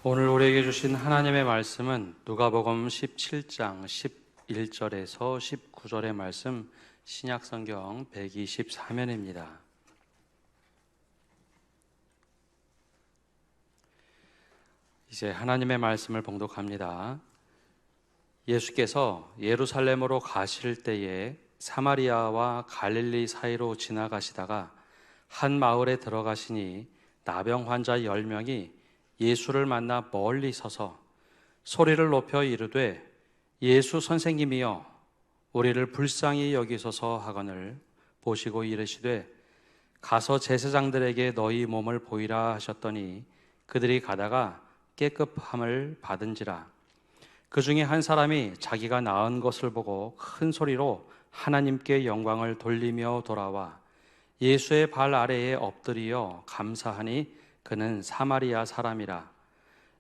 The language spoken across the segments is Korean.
오늘 우리에게 주신 하나님의 말씀은 누가복음 17장 11절에서 19절의 말씀, 신약성경 124면입니다. 이제 하나님의 말씀을 봉독합니다. 예수께서 예루살렘으로 가실 때에 사마리아와 갈릴리 사이로 지나가시다가 한 마을에 들어가시니 나병 환자 10명이 예수를 만나 멀리 서서 소리를 높여 이르되 예수 선생님이여 우리를 불쌍히 여기소서 하거늘 보시고 이르시되 가서 제사장들에게 너희 몸을 보이라 하셨더니 그들이 가다가 깨끗함을 받은지라. 그 중에 한 사람이 자기가 나은 것을 보고 큰 소리로 하나님께 영광을 돌리며 돌아와 예수의 발 아래에 엎드리어 감사하니 그는 사마리아 사람이라.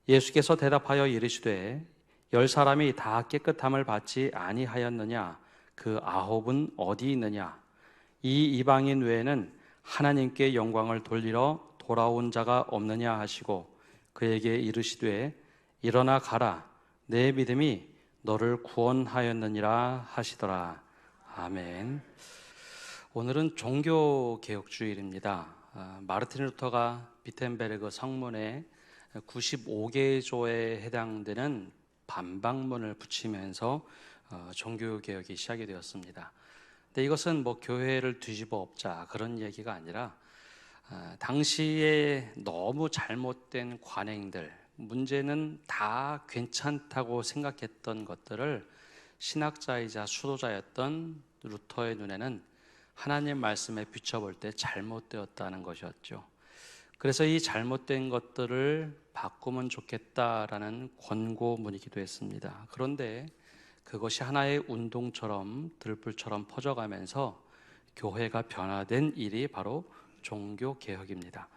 예수께서 대답하여 이르시되 10사람이 다 깨끗함을 받지 아니하였느냐? 그 9은 어디 있느냐? 이 이방인 외에는 하나님께 영광을 돌리러 돌아온 자가 없느냐 하시고 그에게 이르시되 일어나 가라, 내 믿음이 너를 구원하였느니라 하시더라. 아멘. 오늘은 종교개혁주일입니다. 마르틴 루터가 비텐베르그 성문에 95개의 조에 해당되는 반박문을 붙이면서 종교개혁이 시작이 되었습니다. 근데 이것은 교회를 뒤집어 엎자 그런 얘기가 아니라 당시에 너무 잘못된 관행들, 문제는 다 괜찮다고 생각했던 것들을 신학자이자 수도자였던 루터의 눈에는 하나님 말씀에 비춰볼 때 잘못되었다는 것이었죠. 그래서 이 잘못된 것들을 바꾸면 좋겠다라는 권고문이기도 했습니다. 그런데 그것이 하나의 운동처럼 들불처럼 퍼져가면서 교회가 변화된 일이 바로 종교개혁입니다.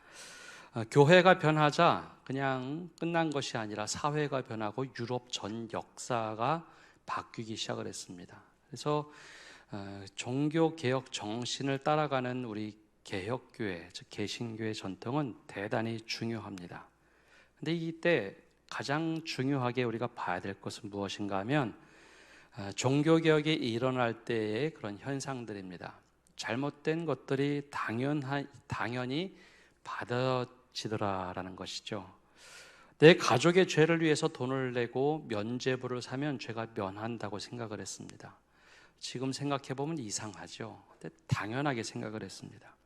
교회가 변하자 그냥 끝난 것이 아니라 사회가 변하고 유럽 전 역사가 바뀌기 시작을 했습니다. 그래서 종교개혁 정신을 따라가는 우리 개혁교회, 즉 개신교의 전통은 대단히 중요합니다. 근데 이때 가장 중요하게 우리가 봐야 될 것은 무엇인가 하면 종교개혁이 일어날 때의 그런 현상들입니다. 잘못된 것들이 당연히 받아지더라라는 것이죠. 내 가족의 죄를 위해서 돈을 내고 면죄부를 사면 죄가 면한다고 생각을 했습니다. 지금 생각해보면 이상하죠. 근데 당연하게 생각을 했습니다.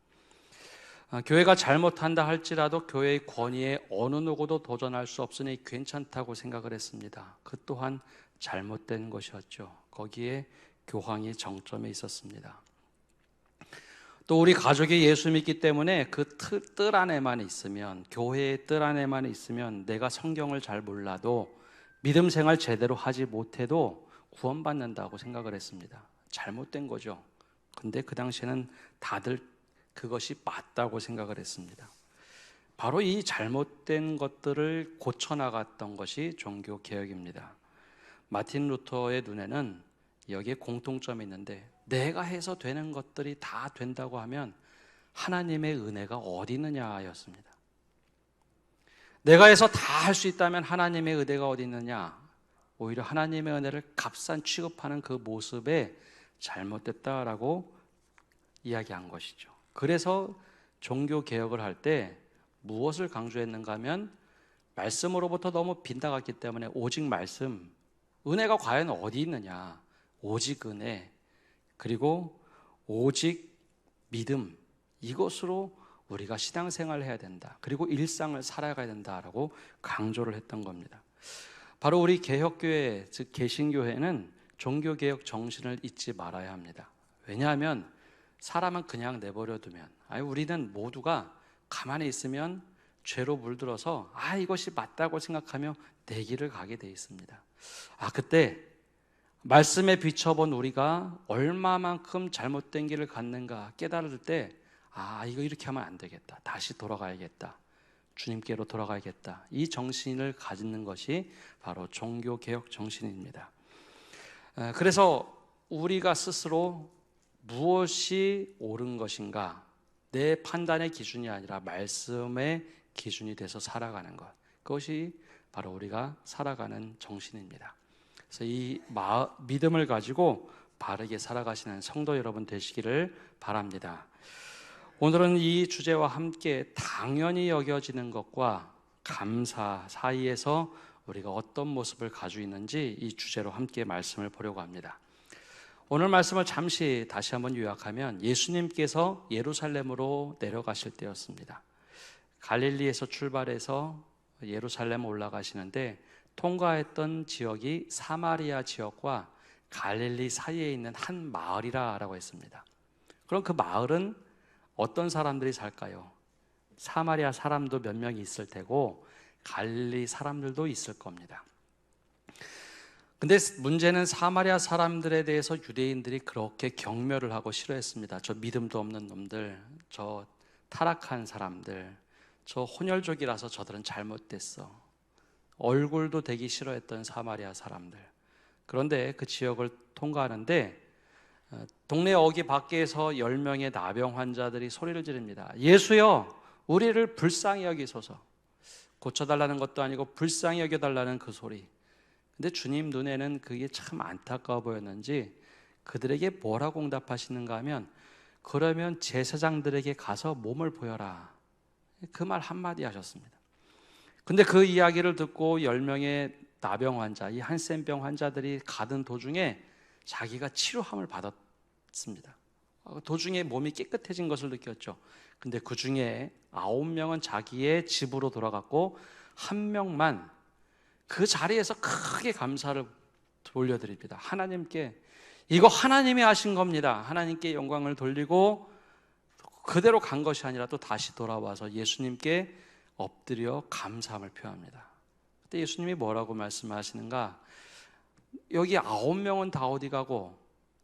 교회가 잘못한다 할지라도 교회의 권위에 어느 누구도 도전할 수 없으니 괜찮다고 생각을 했습니다. 그 또한 잘못된 것이었죠. 거기에 교황이 정점에 있었습니다. 또 우리 가족이 예수 믿기 때문에 그 뜰 안에만 있으면, 교회의 뜰 안에만 있으면 내가 성경을 잘 몰라도 믿음 생활 제대로 하지 못해도 구원받는다고 생각을 했습니다. 잘못된 거죠. 근데 그 당시에는 다들 그것이 맞다고 생각을 했습니다. 바로 이 잘못된 것들을 고쳐나갔던 것이 종교개혁입니다. 마틴 루터의 눈에는 여기에 공통점이 있는데 내가 해서 되는 것들이 다 된다고 하면 하나님의 은혜가 어디 있느냐였습니다. 내가 해서 다 할 수 있다면 하나님의 은혜가 어디 있느냐? 오히려 하나님의 은혜를 값싼 취급하는 그 모습에 잘못됐다라고 이야기한 것이죠. 그래서 종교개혁을 할 때 무엇을 강조했는가 하면 말씀으로부터 너무 빗나갔기 때문에 오직 말씀, 은혜가 과연 어디 있느냐? 오직 은혜, 그리고 오직 믿음, 이것으로 우리가 신앙생활을 해야 된다. 그리고 일상을 살아가야 된다라고 강조를 했던 겁니다. 바로 우리 개혁교회, 즉 개신교회는 종교개혁 정신을 잊지 말아야 합니다. 왜냐하면 사람은 그냥 내버려 두면, 우리는 모두가 가만히 있으면 죄로 물들어서 이것이 맞다고 생각하며 내 길을 가게 돼 있습니다. 그때 말씀에 비춰본 우리가 얼마만큼 잘못된 길을 갔는가 깨달을 때 이거 이렇게 하면 안 되겠다, 다시 돌아가야겠다, 주님께로 돌아가야겠다, 이 정신을 가지는 것이 바로 종교개혁 정신입니다. 그래서 우리가 스스로 무엇이 옳은 것인가, 내 판단의 기준이 아니라 말씀의 기준이 돼서 살아가는 것, 그것이 바로 우리가 살아가는 정신입니다. 그래서 이 믿음을 가지고 바르게 살아가시는 성도 여러분 되시기를 바랍니다. 오늘은 이 주제와 함께 당연히 여겨지는 것과 감사 사이에서 우리가 어떤 모습을 가지고 있는지 이 주제로 함께 말씀을 보려고 합니다. 오늘 말씀을 잠시 다시 한번 요약하면 예수님께서 예루살렘으로 내려가실 때였습니다. 갈릴리에서 출발해서 예루살렘 올라가시는데 통과했던 지역이 사마리아 지역과 갈릴리 사이에 있는 한 마을이라고 했습니다. 그럼 그 마을은 어떤 사람들이 살까요? 사마리아 사람도 몇 명이 있을 테고 갈릴리 사람들도 있을 겁니다. 근데 문제는 사마리아 사람들에 대해서 유대인들이 그렇게 경멸을 하고 싫어했습니다. 저 믿음도 없는 놈들, 저 타락한 사람들, 저 혼혈족이라서 저들은 잘못됐어. 얼굴도 되기 싫어했던 사마리아 사람들. 그런데 그 지역을 통과하는데 동네 어귀 밖에서 10명의 나병 환자들이 소리를 지릅니다. 예수여, 우리를 불쌍히 여기소서. 고쳐달라는 것도 아니고 불쌍히 여겨달라는 그 소리. 근데 주님 눈에는 그게 참 안타까워 보였는지 그들에게 뭐라고 응답하시는가 하면, 그러면 제사장들에게 가서 몸을 보여라. 그 말 한마디 하셨습니다. 근데 그 이야기를 듣고 10명의 나병 환자, 이 한센병 환자들이 가던 도중에 자기가 치료함을 받았습니다. 도중에 몸이 깨끗해진 것을 느꼈죠. 근데 그 중에 9명은 자기의 집으로 돌아갔고 1명만 그 자리에서 크게 감사를 돌려드립니다. 하나님께, 이거 하나님이 하신 겁니다. 하나님께 영광을 돌리고 그대로 간 것이 아니라 또 다시 돌아와서 예수님께 엎드려 감사함을 표합니다. 그때 예수님이 뭐라고 말씀하시는가? 여기 9명은 다 어디 가고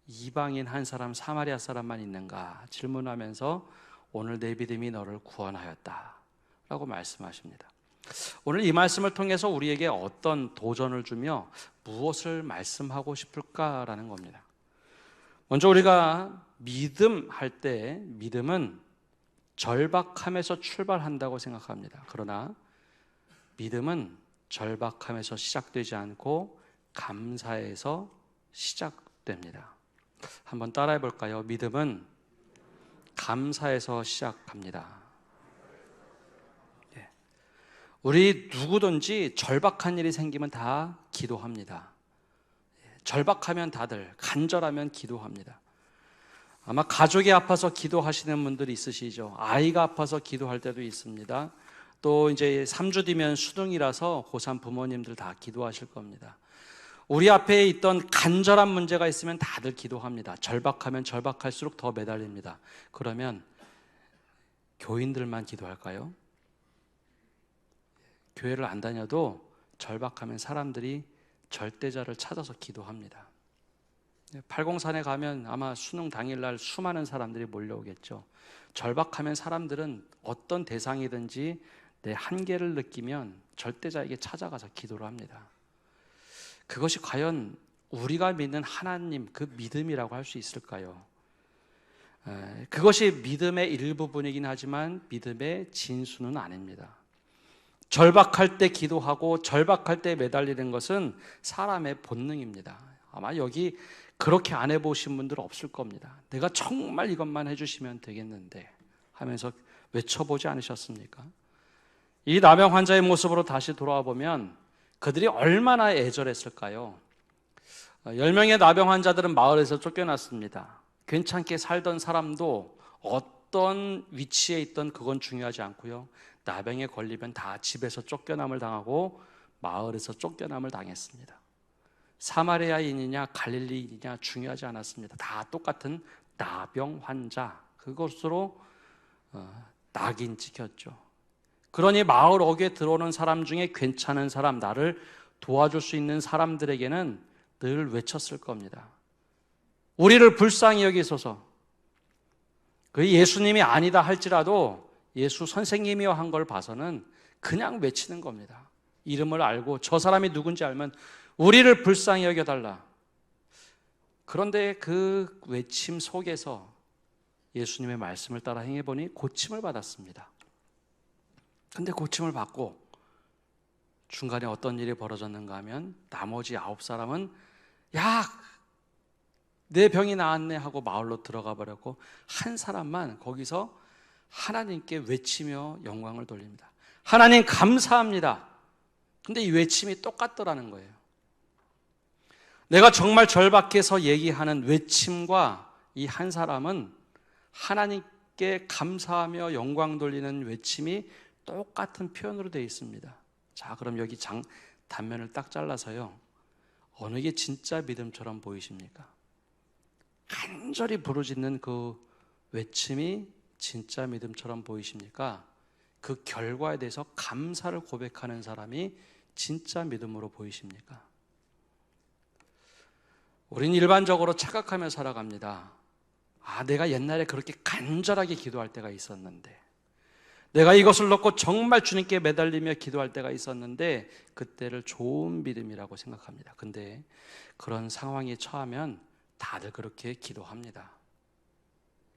이방인 한 사람, 사마리아 사람만 있는가? 질문하면서 오늘 내 믿음이 너를 구원하였다 라고 말씀하십니다. 오늘 이 말씀을 통해서 우리에게 어떤 도전을 주며 무엇을 말씀하고 싶을까라는 겁니다. 먼저 우리가 믿음할 때 믿음은 절박함에서 출발한다고 생각합니다. 그러나 믿음은 절박함에서 시작되지 않고 감사에서 시작됩니다. 한번 따라해 볼까요? 믿음은 감사에서 시작합니다. 우리 누구든지 절박한 일이 생기면 다 기도합니다. 절박하면 다들, 간절하면 기도합니다. 아마 가족이 아파서 기도하시는 분들이 있으시죠. 아이가 아파서 기도할 때도 있습니다. 또 이제 3주 뒤면 수능이라서 고3 부모님들 다 기도하실 겁니다. 우리 앞에 있던 간절한 문제가 있으면 다들 기도합니다. 절박하면 절박할수록 더 매달립니다. 그러면 교인들만 기도할까요? 교회를 안 다녀도 절박하면 사람들이 절대자를 찾아서 기도합니다. 803에 가면 아마 수능 당일날 수많은 사람들이 몰려오겠죠. 절박하면 사람들은 어떤 대상이든지 내 한계를 느끼면 절대자에게 찾아가서 기도를 합니다. 그것이 과연 우리가 믿는 하나님, 그 믿음이라고 할 수 있을까요? 그것이 믿음의 일부분이긴 하지만 믿음의 진수는 아닙니다. 절박할 때 기도하고 절박할 때 매달리는 것은 사람의 본능입니다. 아마 여기 그렇게 안 해보신 분들 없을 겁니다. 내가 정말 이것만 해주시면 되겠는데 하면서 외쳐보지 않으셨습니까? 이 나병 환자의 모습으로 다시 돌아와 보면 그들이 얼마나 애절했을까요? 10명의 나병 환자들은 마을에서 쫓겨났습니다. 괜찮게 살던 사람도 어떤 위치에 있던 그건 중요하지 않고요. 나병에 걸리면 다 집에서 쫓겨남을 당하고 마을에서 쫓겨남을 당했습니다. 사마리아인이냐 갈릴리인이냐 중요하지 않았습니다. 다 똑같은 나병 환자, 그것으로 낙인 찍혔죠. 그러니 마을 어귀에 들어오는 사람 중에 괜찮은 사람, 나를 도와줄 수 있는 사람들에게는 늘 외쳤을 겁니다. 우리를 불쌍히 여기소서. 그 예수님이 아니다 할지라도 예수 선생님이여 한 걸 봐서는 그냥 외치는 겁니다. 이름을 알고 저 사람이 누군지 알면 우리를 불쌍히 여겨달라. 그런데 그 외침 속에서 예수님의 말씀을 따라 행해보니 고침을 받았습니다. 근데 고침을 받고 중간에 어떤 일이 벌어졌는가 하면 나머지 9사람은 야, 내 병이 나았네 하고 마을로 들어가 버렸고, 한 사람만 거기서 하나님께 외치며 영광을 돌립니다. 하나님 감사합니다. 근데 이 외침이 똑같더라는 거예요. 내가 정말 절박해서 얘기하는 외침과 이 한 사람은 하나님께 감사하며 영광 돌리는 외침이 똑같은 표현으로 되어 있습니다. 자, 그럼 여기 단면을 딱 잘라서요, 어느 게 진짜 믿음처럼 보이십니까? 간절히 부르짖는 그 외침이 진짜 믿음처럼 보이십니까? 그 결과에 대해서 감사를 고백하는 사람이 진짜 믿음으로 보이십니까? 우린 일반적으로 착각하며 살아갑니다. 아, 내가 옛날에 그렇게 간절하게 기도할 때가 있었는데, 내가 이것을 놓고 정말 주님께 매달리며 기도할 때가 있었는데, 그때를 좋은 믿음이라고 생각합니다. 근데 그런 상황에 처하면 다들 그렇게 기도합니다.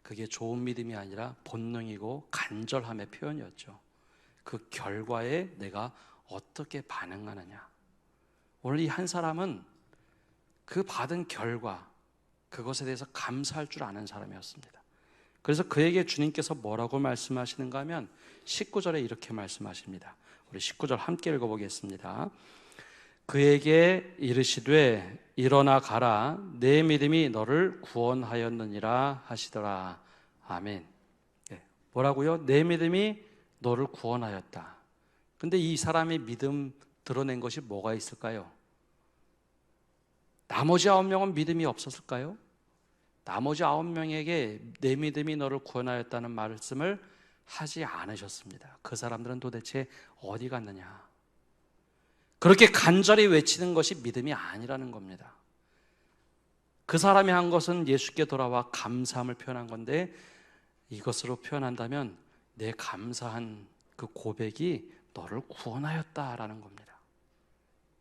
그게 좋은 믿음이 아니라 본능이고 간절함의 표현이었죠. 그 결과에 내가 어떻게 반응하느냐. 오늘 이 한 사람은 그 받은 결과, 그것에 대해서 감사할 줄 아는 사람이었습니다. 그래서 그에게 주님께서 뭐라고 말씀하시는가 하면 19절에 이렇게 말씀하십니다. 우리 19절 함께 읽어보겠습니다. 그에게 이르시되 일어나 가라, 내 믿음이 너를 구원하였느니라 하시더라. 아멘. 뭐라고요? 내 믿음이 너를 구원하였다. 근데 이 사람의 믿음 드러낸 것이 뭐가 있을까요? 나머지 9명은 믿음이 없었을까요? 나머지 9명에게 내 믿음이 너를 구원하였다는 말씀을 하지 않으셨습니다. 그 사람들은 도대체 어디 갔느냐? 그렇게 간절히 외치는 것이 믿음이 아니라는 겁니다. 그 사람이 한 것은 예수께 돌아와 감사함을 표현한 건데, 이것으로 표현한다면 내 감사한 그 고백이 너를 구원하였다라는 겁니다.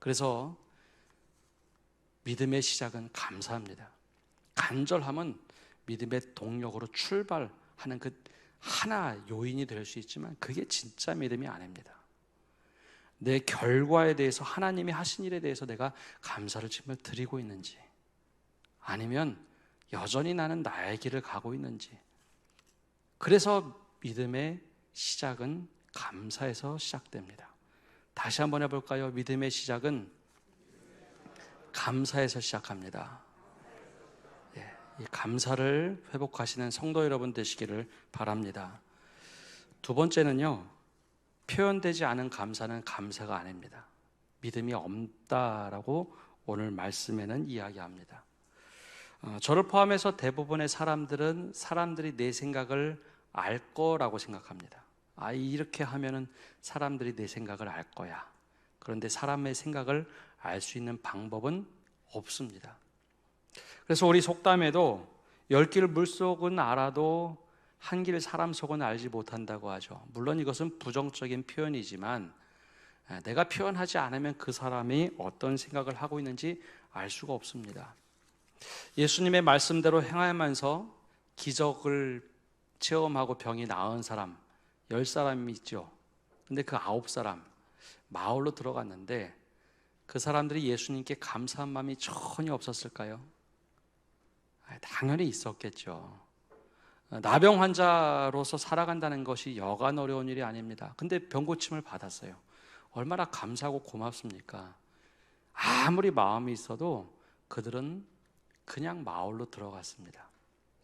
그래서 믿음의 시작은 감사합니다. 간절함은 믿음의 동력으로 출발하는 그 하나 요인이 될 수 있지만, 그게 진짜 믿음이 아닙니다. 내 결과에 대해서, 하나님이 하신 일에 대해서 내가 감사를 정말 드리고 있는지, 아니면 여전히 나는 나의 길을 가고 있는지. 그래서 믿음의 시작은 감사에서 시작됩니다. 다시 한번 해볼까요? 믿음의 시작은 감사에서 시작합니다. 이 감사를 회복하시는 성도 여러분 되시기를 바랍니다. 두 번째는요, 표현되지 않은 감사는 감사가 아닙니다. 믿음이 없다라고 오늘 말씀에는 이야기합니다. 저를 포함해서 대부분의 사람들은 사람들이 내 생각을 알 거라고 생각합니다. 아, 이렇게 하면은 사람들이 내 생각을 알 거야. 그런데 사람의 생각을 알 수 있는 방법은 없습니다. 그래서 우리 속담에도 10길 물속은 알아도 한 길 사람 속은 알지 못한다고 하죠. 물론 이것은 부정적인 표현이지만, 내가 표현하지 않으면 그 사람이 어떤 생각을 하고 있는지 알 수가 없습니다. 예수님의 말씀대로 행하면서 기적을 체험하고 병이 나은 사람 10사람이 있죠. 근데 그 9사람 마을로 들어갔는데, 그 사람들이 예수님께 감사한 마음이 전혀 없었을까요? 당연히 있었겠죠. 나병 환자로서 살아간다는 것이 여간 어려운 일이 아닙니다. 근데 병고침을 받았어요. 얼마나 감사하고 고맙습니까? 아무리 마음이 있어도 그들은 그냥 마을로 들어갔습니다.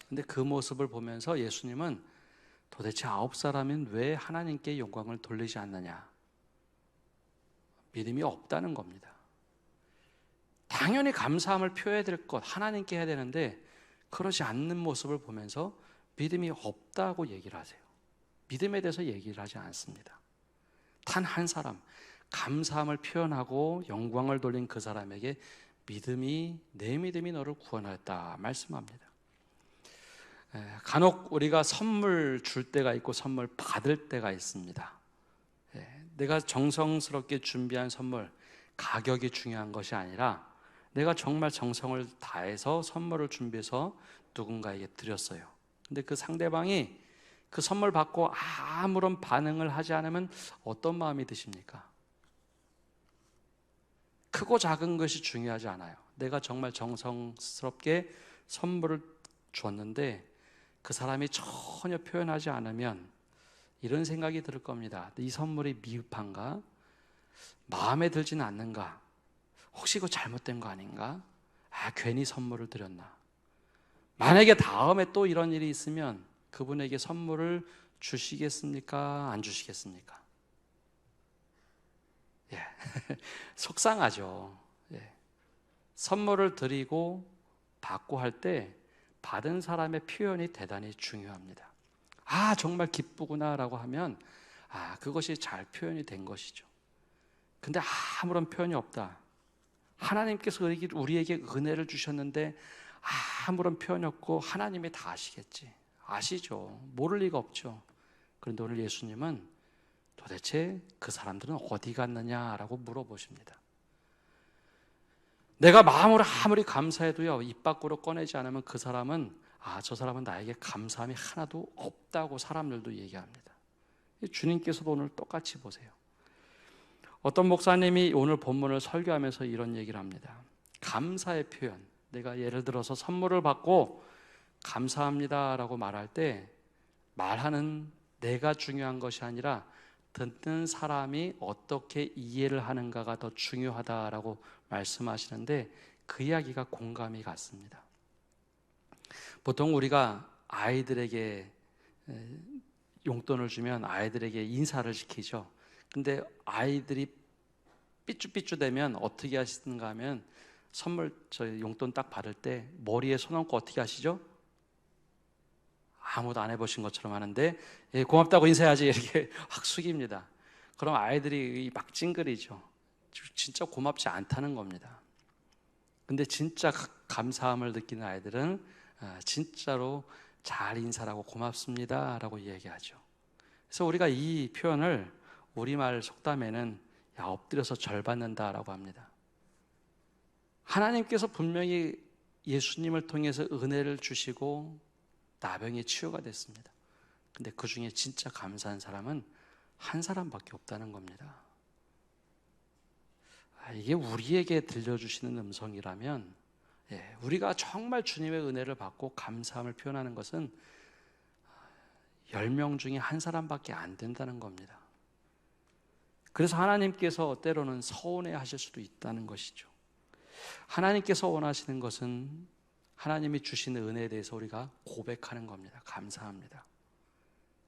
근데 그 모습을 보면서 예수님은 도대체 9사람은 왜 하나님께 영광을 돌리지 않느냐? 믿음이 없다는 겁니다. 당연히 감사함을 표해야 될 것, 하나님께 해야 되는데 그러지 않는 모습을 보면서 믿음이 없다고 얘기를 하세요. 믿음에 대해서 얘기를 하지 않습니다. 단 한 사람, 감사함을 표현하고 영광을 돌린 그 사람에게 내 믿음이 너를 구원하였다 말씀합니다. 간혹 우리가 선물 줄 때가 있고 선물 받을 때가 있습니다. 내가 정성스럽게 준비한 선물, 가격이 중요한 것이 아니라 내가 정말 정성을 다해서 선물을 준비해서 누군가에게 드렸어요. 근데 그 상대방이 그 선물 받고 아무런 반응을 하지 않으면 어떤 마음이 드십니까? 크고 작은 것이 중요하지 않아요. 내가 정말 정성스럽게 선물을 줬는데 그 사람이 전혀 표현하지 않으면 이런 생각이 들 겁니다. 이 선물이 미흡한가? 마음에 들지는 않는가? 혹시 이거 잘못된 거 아닌가? 괜히 선물을 드렸나? 만약에 다음에 또 이런 일이 있으면 그분에게 선물을 주시겠습니까? 안 주시겠습니까? 예. 속상하죠. 예. 선물을 드리고 받고 할 때 받은 사람의 표현이 대단히 중요합니다. 정말 기쁘구나 라고 하면 그것이 잘 표현이 된 것이죠. 근데 아무런 표현이 없다. 하나님께서 우리에게 은혜를 주셨는데 아무런 표현이 없고 하나님이 다 아시겠지. 아시죠. 모를 리가 없죠. 그런데 오늘 예수님은 도대체 그 사람들은 어디 갔느냐라고 물어보십니다. 내가 마음으로 아무리 감사해도요, 입 밖으로 꺼내지 않으면 그 사람은 저 사람은 나에게 감사함이 하나도 없다고 사람들도 얘기합니다. 주님께서도 오늘 똑같이 보세요. 어떤 목사님이 오늘 본문을 설교하면서 이런 얘기를 합니다. 감사의 표현, 내가 예를 들어서 선물을 받고 감사합니다라고 말할 때 말하는 내가 중요한 것이 아니라 듣는 사람이 어떻게 이해를 하는가가 더 중요하다라고 말씀하시는데 그 이야기가 공감이 갔습니다. 보통 우리가 아이들에게 용돈을 주면 아이들에게 인사를 시키죠. 근데 아이들이 삐쭈삐쭈되면 어떻게 하시는가 하면 용돈 딱 받을 때 머리에 손 얹고 어떻게 하시죠? 아무도 안 해보신 것처럼 하는데 고맙다고 인사해야지 이렇게 확 숙입니다. 그럼 아이들이 막 찡그리죠. 진짜 고맙지 않다는 겁니다. 근데 진짜 감사함을 느끼는 아이들은 진짜로 잘 인사를 하고 고맙습니다 라고 얘기하죠. 그래서 우리가 이 표현을 우리말 속담에는 엎드려서 절 받는다 라고 합니다. 하나님께서 분명히 예수님을 통해서 은혜를 주시고 나병이 치유가 됐습니다. 근데 그 중에 진짜 감사한 사람은 한 사람밖에 없다는 겁니다. 이게 우리에게 들려주시는 음성이라면 우리가 정말 주님의 은혜를 받고 감사함을 표현하는 것은 10명 중에 한 사람밖에 안 된다는 겁니다. 그래서 하나님께서 때로는 서운해 하실 수도 있다는 것이죠. 하나님께서 원하시는 것은 하나님이 주신 은혜에 대해서 우리가 고백하는 겁니다. 감사합니다.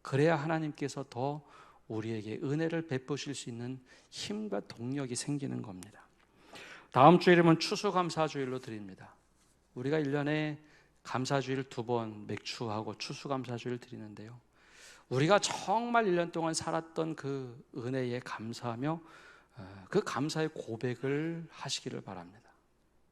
그래야 하나님께서 더 우리에게 은혜를 베푸실 수 있는 힘과 동력이 생기는 겁니다. 다음 주일이면 추수감사주일로 드립니다. 우리가 1년에 감사주일 2번 맥추하고 추수감사주일 드리는데요. 우리가 정말 1년 동안 살았던 그 은혜에 감사하며 그 감사의 고백을 하시기를 바랍니다.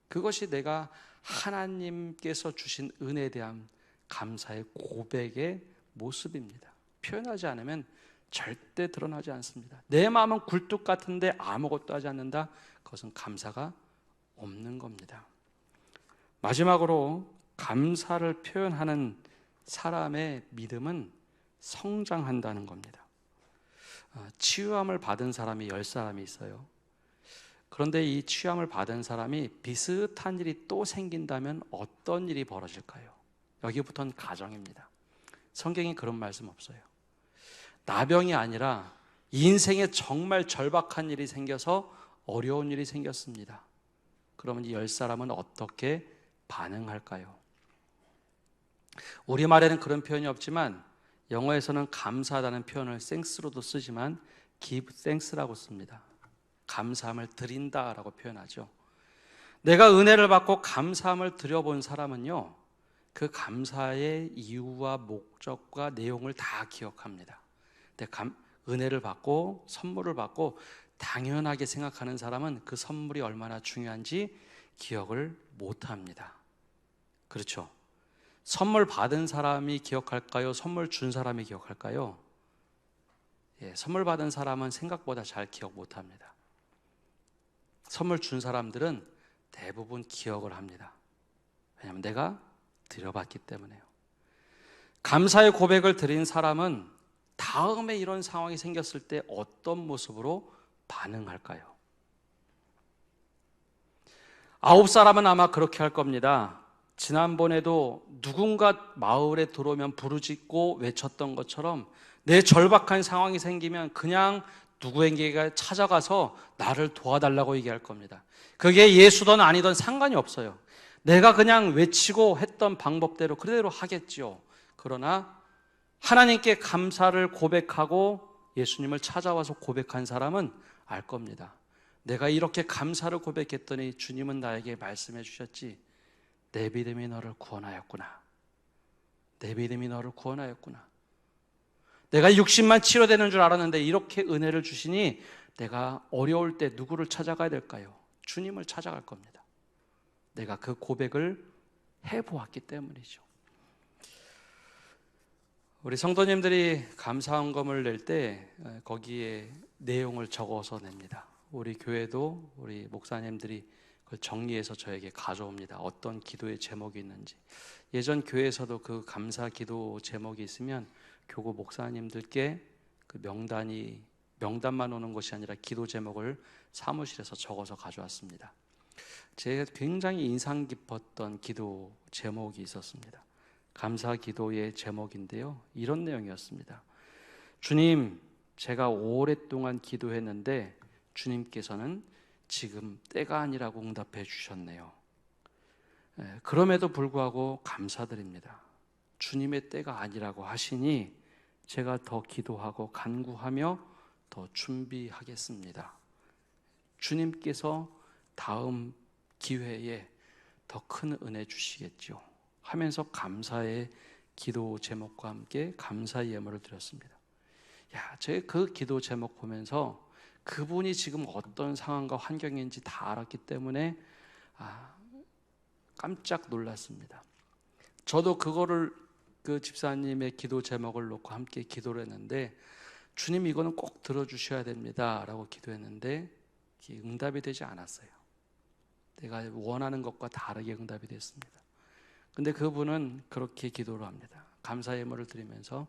그것이 내가 하나님께서 주신 은혜에 대한 감사의 고백의 모습입니다. 표현하지 않으면 절대 드러나지 않습니다. 내 마음은 굴뚝 같은데 아무것도 하지 않는다. 그것은 감사가 없는 겁니다. 마지막으로 감사를 표현하는 사람의 믿음은 성장한다는 겁니다. 치유함을 받은 사람이 10사람이 있어요. 그런데 이 치유함을 받은 사람이 비슷한 일이 또 생긴다면 어떤 일이 벌어질까요? 여기부터는 가정입니다. 성경에 그런 말씀 없어요. 나병이 아니라 인생에 정말 절박한 일이 생겨서 어려운 일이 생겼습니다. 그러면 이 10사람은 어떻게 반응할까요? 우리말에는 그런 표현이 없지만 영어에서는 감사하다는 표현을 thanks로도 쓰지만 give thanks라고 씁니다. 감사함을 드린다라고 표현하죠. 내가 은혜를 받고 감사함을 드려본 사람은요, 그 감사의 이유와 목적과 내용을 다 기억합니다. 근데 은혜를 받고 선물을 받고 당연하게 생각하는 사람은 그 선물이 얼마나 중요한지 기억을 못합니다. 그렇죠? 선물 받은 사람이 기억할까요? 선물 준 사람이 기억할까요? 선물 받은 사람은 생각보다 잘 기억 못합니다. 선물 준 사람들은 대부분 기억을 합니다. 왜냐하면 내가 드려봤기 때문에요. 감사의 고백을 드린 사람은 다음에 이런 상황이 생겼을 때 어떤 모습으로 반응할까요? 9사람은 아마 그렇게 할 겁니다. 지난번에도 누군가 마을에 들어오면 부르짖고 외쳤던 것처럼 내 절박한 상황이 생기면 그냥 누구에게 찾아가서 나를 도와달라고 얘기할 겁니다. 그게 예수든 아니든 상관이 없어요. 내가 그냥 외치고 했던 방법대로 그대로 하겠지요. 그러나 하나님께 감사를 고백하고 예수님을 찾아와서 고백한 사람은 알 겁니다. 내가 이렇게 감사를 고백했더니 주님은 나에게 말씀해 주셨지. 내 믿음이 너를 구원하였구나. 내 믿음이 너를 구원하였구나. 내가 육신만 치료되는 줄 알았는데 이렇게 은혜를 주시니 내가 어려울 때 누구를 찾아가야 될까요? 주님을 찾아갈 겁니다. 내가 그 고백을 해보았기 때문이죠. 우리 성도님들이 감사헌금을 낼 때 거기에 내용을 적어서 냅니다. 우리 교회도 우리 목사님들이 그걸 정리해서 저에게 가져옵니다. 어떤 기도의 제목이 있는지. 예전 교회에서도 그 감사 기도 제목이 있으면 교구 목사님들께 그 명단만 오는 것이 아니라 기도 제목을 사무실에서 적어서 가져왔습니다. 제가 굉장히 인상 깊었던 기도 제목이 있었습니다. 감사 기도의 제목인데요, 이런 내용이었습니다. 주님, 제가 오랫동안 기도했는데 주님께서는 지금 때가 아니라고 응답해 주셨네요. 그럼에도 불구하고 감사드립니다. 주님의 때가 아니라고 하시니 제가 더 기도하고 간구하며 더 준비하겠습니다. 주님께서 다음 기회에 더 큰 은혜 주시겠죠 하면서 감사의 기도 제목과 함께 감사 예물을 드렸습니다. 제가 그 기도 제목 보면서 그분이 지금 어떤 상황과 환경인지 다 알았기 때문에 깜짝 놀랐습니다. 저도 그거를 그 집사님의 기도 제목을 놓고 함께 기도를 했는데, 주님 이거는 꼭 들어주셔야 됩니다 라고 기도했는데 응답이 되지 않았어요. 내가 원하는 것과 다르게 응답이 됐습니다. 근데 그분은 그렇게 기도를 합니다. 감사 예물을 드리면서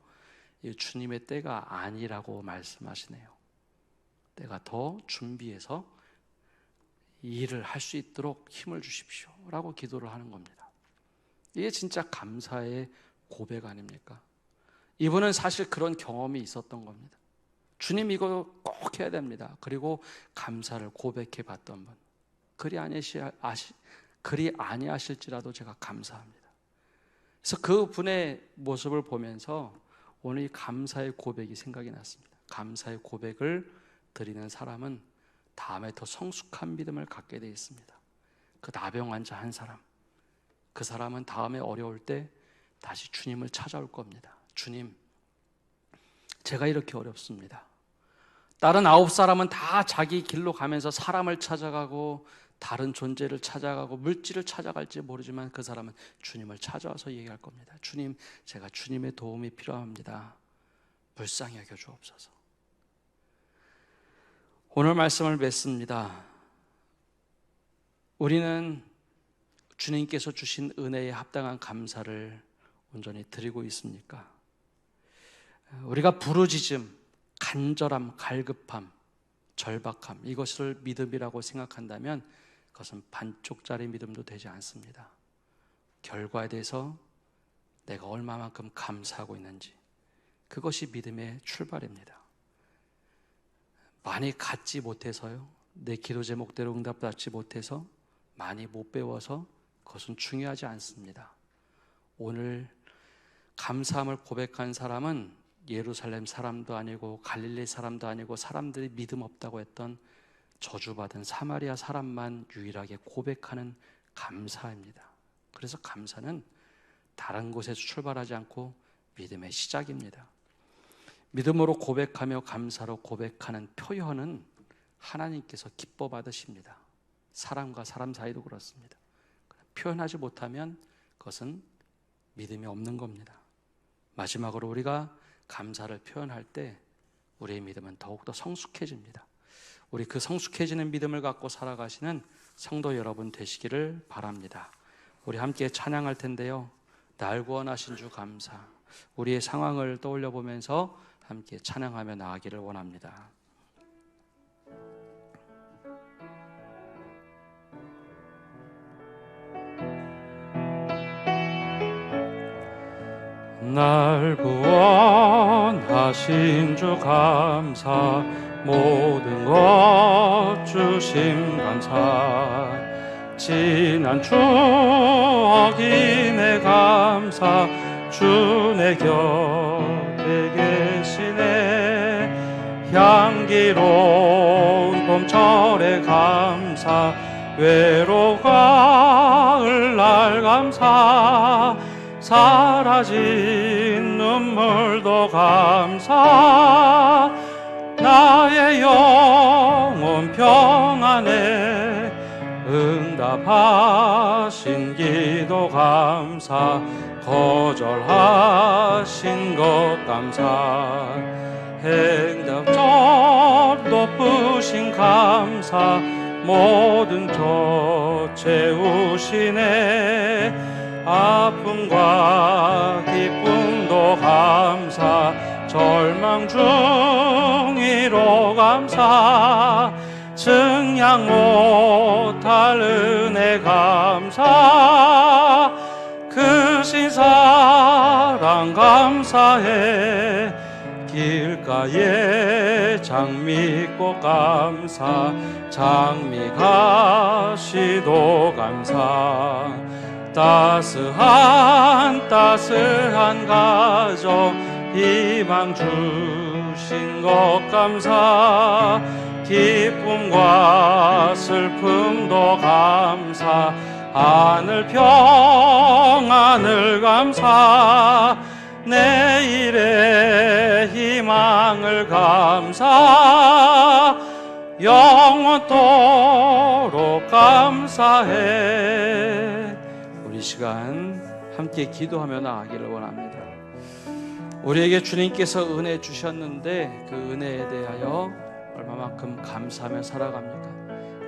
주님의 때가 아니라고 말씀하시네요. 내가 더 준비해서 이 일을 할 수 있도록 힘을 주십시오 라고 기도를 하는 겁니다. 이게 진짜 감사의 고백 아닙니까? 이분은 사실 그런 경험이 있었던 겁니다. 주님 이거 꼭 해야 됩니다. 그리고 감사를 고백해 봤던 분. 그리 아니하실지라도 제가 감사합니다. 그래서 그분의 모습을 보면서 오늘 이 감사의 고백이 생각이 났습니다. 감사의 고백을 드리는 사람은 다음에 더 성숙한 믿음을 갖게 되어 있습니다. 그 나병 환자 한 사람, 그 사람은 다음에 어려울 때 다시 주님을 찾아올 겁니다. 주님, 제가 이렇게 어렵습니다. 다른 9사람은 다 자기 길로 가면서 사람을 찾아가고 다른 존재를 찾아가고 물질을 찾아갈지 모르지만 그 사람은 주님을 찾아와서 얘기할 겁니다. 주님, 제가 주님의 도움이 필요합니다. 불쌍히 여겨 주옵소서. 오늘 말씀을 맺습니다. 우리는 주님께서 주신 은혜에 합당한 감사를 온전히 드리고 있습니까? 우리가 부르짖음, 간절함, 갈급함, 절박함, 이것을 믿음이라고 생각한다면 그것은 반쪽짜리 믿음도 되지 않습니다. 결과에 대해서 내가 얼마만큼 감사하고 있는지, 그것이 믿음의 출발입니다. 많이 갖지 못해서요, 내 기도 제목대로 응답받지 못해서, 많이 못 배워서 그것은 중요하지 않습니다. 오늘 감사함을 고백한 사람은 예루살렘 사람도 아니고 갈릴리 사람도 아니고 사람들이 믿음 없다고 했던 저주받은 사마리아 사람만 유일하게 고백하는 감사입니다. 그래서 감사는 다른 곳에서 출발하지 않고 믿음의 시작입니다. 믿음으로 고백하며 감사로 고백하는 표현은 하나님께서 기뻐 받으십니다. 사람과 사람 사이도 그렇습니다. 표현하지 못하면 그것은 믿음이 없는 겁니다. 마지막으로 우리가 감사를 표현할 때 우리의 믿음은 더욱더 성숙해집니다. 우리 그 성숙해지는 믿음을 갖고 살아가시는 성도 여러분 되시기를 바랍니다. 우리 함께 찬양할 텐데요, 날 구원하신 주 감사, 우리의 상황을 떠올려 보면서 함께 찬양하며 나아가기를 원합니다. 날 구원하신 주 감사, 모든 것 주심 감사. 지난 추억이 내 감사, 주 내 곁에 계시네. 향기로운 봄철의 감사, 외로운 가을날 감사. 사라진 눈물도 감사. 나의 영혼 평안에 응답하신 기도 감사. 거절하신 것 감사. 행답점 높으신 감사. 모든 것 채우시네. 아픔과 기쁨도 감사. 절망 중이로 감사. 증량 못할 은혜 감사. 크신 사랑 감사해. 길가에 장미꽃 감사. 장미가시도 감사. 따스한 가정 희망 주신 것 감사. 기쁨과 슬픔도 감사. 하늘 평안을 감사. 내일의 희망을 감사. 영원토록 감사해. 우리 시간 함께 기도하며 나아가기를 원합니다. 우리에게 주님께서 은혜 주셨는데 그 은혜에 대하여 얼마만큼 감사하며 살아갑니까?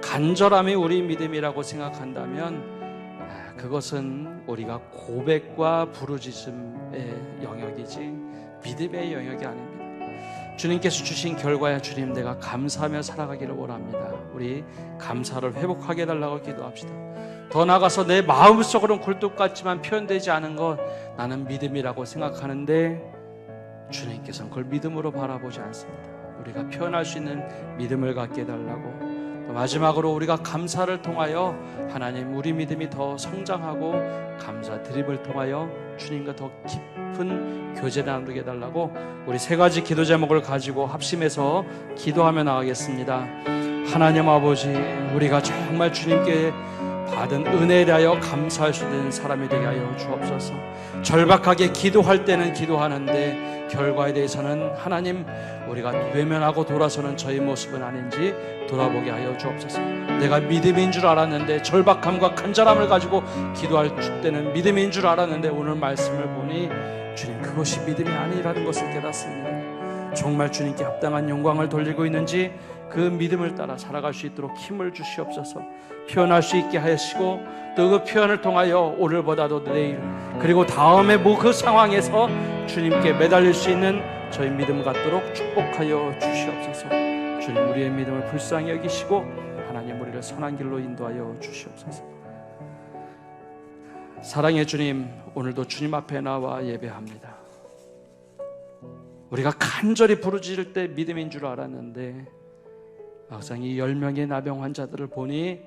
간절함이 우리 믿음이라고 생각한다면 그것은 우리가 고백과 부르짖음의 영역이지 믿음의 영역이 아닙니다. 주님께서 주신 결과야 주님 내가 감사하며 살아가기를 원합니다. 우리 감사를 회복하게 해달라고 기도합시다. 더 나아가서 내 마음속으로는 굴뚝 같지만 표현되지 않은 것 나는 믿음이라고 생각하는데 주님께서는 그걸 믿음으로 바라보지 않습니다. 우리가 표현할 수 있는 믿음을 갖게 해달라고. 또 마지막으로 우리가 감사를 통하여 하나님 우리 믿음이 더 성장하고 감사 드립을 통하여 주님과 더 깊은 교제를 나누게 해달라고 우리 세 가지 기도 제목을 가지고 합심해서 기도하며 나가겠습니다. 하나님 아버지, 우리가 정말 주님께 받은 은혜에 대하여 감사할 수 있는 사람이 되게 하여 주옵소서. 절박하게 기도할 때는 기도하는데 결과에 대해서는 하나님 우리가 외면하고 돌아서는 저희 모습은 아닌지 돌아보게 하여 주옵소서. 내가 믿음인 줄 알았는데 절박함과 간절함을 가지고 기도할 때는 믿음인 줄 알았는데 오늘 말씀을 보니 주님 그것이 믿음이 아니라는 것을 깨닫습니다. 정말 주님께 합당한 영광을 돌리고 있는지 그 믿음을 따라 살아갈 수 있도록 힘을 주시옵소서. 표현할 수 있게 하시고 또 그 표현을 통하여 오늘보다도 내일 그리고 다음에 그 상황에서 주님께 매달릴 수 있는 저희 믿음 갖도록 축복하여 주시옵소서. 주님 우리의 믿음을 불쌍히 여기시고 하나님 우리를 선한 길로 인도하여 주시옵소서. 사랑의 주님, 오늘도 주님 앞에 나와 예배합니다. 우리가 간절히 부르짖을 때 믿음인 줄 알았는데 막상 이 10명의 나병 환자들을 보니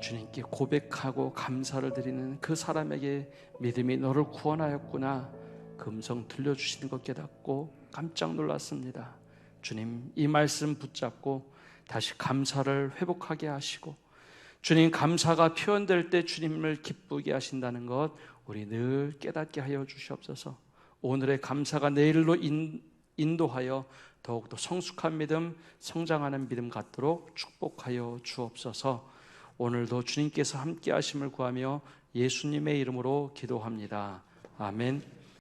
주님께 고백하고 감사를 드리는 그 사람에게 믿음이 너를 구원하였구나 그 음성 들려주시는 것 깨닫고 깜짝 놀랐습니다. 주님 이 말씀 붙잡고 다시 감사를 회복하게 하시고 주님 감사가 표현될 때 주님을 기쁘게 하신다는 것 우리 늘 깨닫게 하여 주시옵소서. 오늘의 감사가 내일로 인도하여 더욱더 성숙한 믿음, 성장하는 믿음 갖도록 축복하여 주옵소서. 오늘도 주님께서 함께 하심을 구하며 예수님의 이름으로 기도합니다. 아멘.